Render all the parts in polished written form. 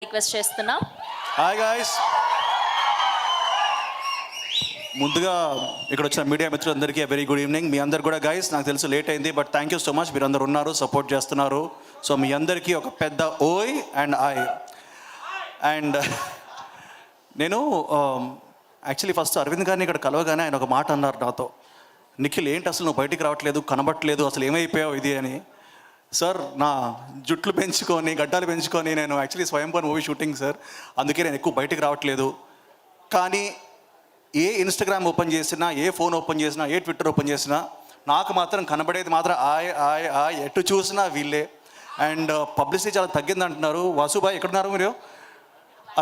Request చేస్తున్నాం. Hi guys, ముందుగా ఇక్కడ వచ్చిన మీడియా మిత్రులందరికీ వెరీ గుడ్ ఈవినింగ్. మీ అందరు కూడా గైస్, నాకు తెలుసు లేట్ అయింది, but thank you so much. మీరు అందరు ఉన్నారు, సపోర్ట్ చేస్తున్నారు. సో మీ అందరికీ ఒక పెద్ద ఓయ్ అండ్ ఐ. అండ్ నేను యాక్చువల్లీ ఫస్ట్ అరవింద్ గారిని ఇక్కడ కలవగానే ఆయన ఒక మాట అన్నారు నాతో, నిఖిల్ ఏంటి అసలు నువ్వు బయటికి రావట్లేదు, కనబట్టలేదు, అసలు ఏమైపోయావు ఇది అని. సార్, నా జుట్లు పెంచుకొని గడ్డాలు పెంచుకొని నేను యాక్చువల్లీ స్వయంపూర్ మూవీ షూటింగ్ సార్, అందుకే నేను ఎక్కువ బయటికి రావట్లేదు. కానీ ఏ ఇన్స్టాగ్రామ్ ఓపెన్ చేసినా, ఏ ఫోన్ ఓపెన్ చేసినా, ఏ ట్విట్టర్ ఓపెన్ చేసినా నాకు మాత్రం కనబడేది మాత్రం ఆయ్ ఎటు చూసినా వీళ్ళే. అండ్ పబ్లిసిటీ చాలా తగ్గింది అంటున్నారు. వాసుబాయ్ ఎక్కడున్నారు మీరు?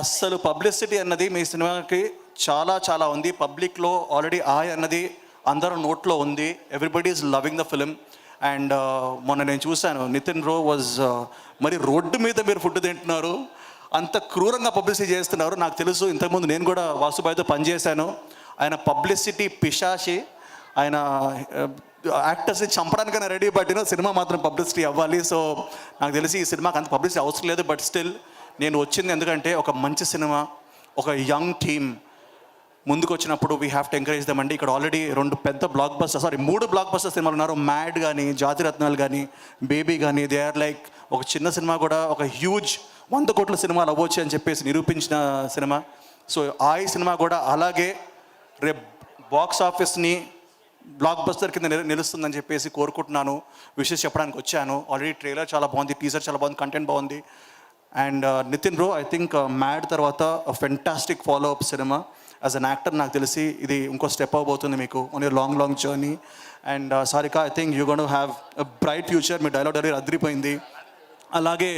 అస్సలు పబ్లిసిటీ అన్నది మీ సినిమాకి చాలా చాలా ఉంది. పబ్లిక్లో ఆల్రెడీ ఆయ్ అన్నది అందరూ నోట్లో ఉంది. Everybody is loving the film. And మొన్న నేను చూశాను, నితిన్ రో వాజ్ మరి రోడ్డు మీద మీరు ఫుడ్ తింటున్నారు, అంత క్రూరంగా పబ్లిసిటీ చేస్తున్నారు. నాకు తెలుసు, ఇంతకుముందు నేను కూడా వాసుబాయ్తో పనిచేశాను. ఆయన పబ్లిసిటీ పిశాచి. ఆయన యాక్టర్స్ని చంపడానికైనా రెడీ, పట్టిన సినిమా మాత్రం పబ్లిసిటీ అవ్వాలి. సో నాకు తెలిసి ఈ సినిమాకి అంత పబ్లిసిటీ అవసరం లేదు. బట్ స్టిల్ నేను వచ్చింది ఎందుకంటే ఒక మంచి సినిమా, ఒక యంగ్ టీమ్ ముందుకు వచ్చినప్పుడు we have to encourage dum అండి. ఇక్కడ ఆల్రెడీ 3 బ్లాక్ బస్టర్ సినిమాలు ఉన్నారు. మ్యాడ్ కానీ, జాతిరత్నాలు కానీ, బేబీ కానీ. దే ఆర్ లైక్ ఒక చిన్న సినిమా కూడా ఒక హ్యూజ్ 100 కోట్ల సినిమాలు అవ్వచ్చు అని చెప్పేసి నిరూపించిన సినిమా. సో ఆ సినిమా కూడా అలాగే రేపు బాక్స్ ఆఫీస్ని బ్లాక్ బస్టర్ కింద నిలుస్తుందని చెప్పేసి కోరుకుంటున్నాను. విషెస్ చెప్పడానికి వచ్చాను. ఆల్రెడీ ట్రైలర్ చాలా బాగుంది, టీజర్ చాలా బాగుంది, కంటెంట్ బాగుంది. And Nitin bro, I think Mad తర్వాత fantastic follow up cinema. As an actor నాకు తెలిసి ఇది ఇంకో స్టెప్ అవ్వబోతుంది మీకు on your long journey. And Sarika, I think you gonna have a bright future. మీ డైలాగ్ డెలివరీ అదిరిపోయింది. అలాగే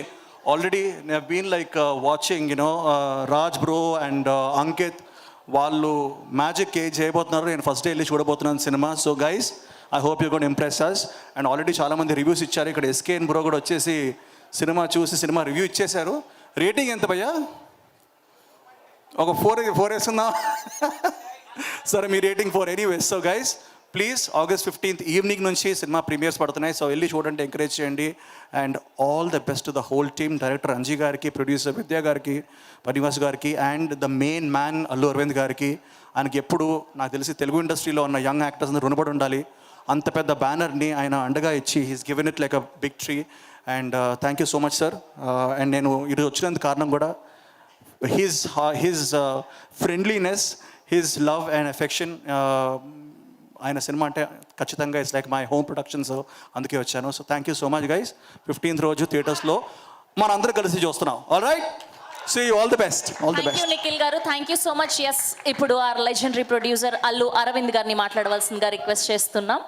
ఆల్రెడీ నేను been like watching Raj bro and Ankit, వాళ్ళు మ్యాజిక్ చేయబోతున్నారు. నేను ఫస్ట్ డే వెళ్ళి చూడబోతున్నాను cinema. So guys, I hope you gonna impress us. And already చాలామంది రివ్యూస్ ఇచ్చారు. ఇక్కడ ఎస్కేఎన్ బ్రో కూడా వచ్చేసి సినిమా చూసి సినిమా రివ్యూ ఇచ్చేశారు. రేటింగ్ ఎంత భయ్యా? ఒక 4 వేస్తుందా? సరే, మీ rating 4 anyways. So guys, please August 15th evening నుంచి సినిమా ప్రీమియర్స్ పడుతున్నాయి. సో వెళ్ళి చూడండి, ఎంకరేజ్ చేయండి. And all the best to the whole team. Director Anji గారికి, ప్రొడ్యూసర్ విద్యా గారికి, పనివాస్ గారికి, and the main man Allu Aravind గారికి. ఆయనకి ఎప్పుడు నాకు తెలిసి తెలుగు ఇండస్ట్రీలో ఉన్న యంగ్ యాక్టర్స్ అందరూ రుణపడి ఉండాలి. అంత పెద్ద బ్యానర్ని ఆయన అండగా ఇచ్చి he's given it like a big tree. And thank you so much sir. And నేను ఇది వచ్చినందుకు కారణం కూడా హిజ్ ఫ్రెండ్లీనెస్, హిజ్ లవ్ అండ్ ఎఫెక్షన్. ఆయన సినిమా అంటే ఖచ్చితంగా it's like my home productions, అందుకే వచ్చాను. So thank you so much guys. 15th రోజు థియేటర్స్లో మన అందరూ కలిసి చూస్తున్నాం. All right, see you, all the best. Thank you Nikhil గారు, thank you so much. Yes, ఇప్పుడు are legendary producer Allu Aravind గారిని మాట్లాడవలసిందిగా రిక్వెస్ట్ చేస్తున్నాం.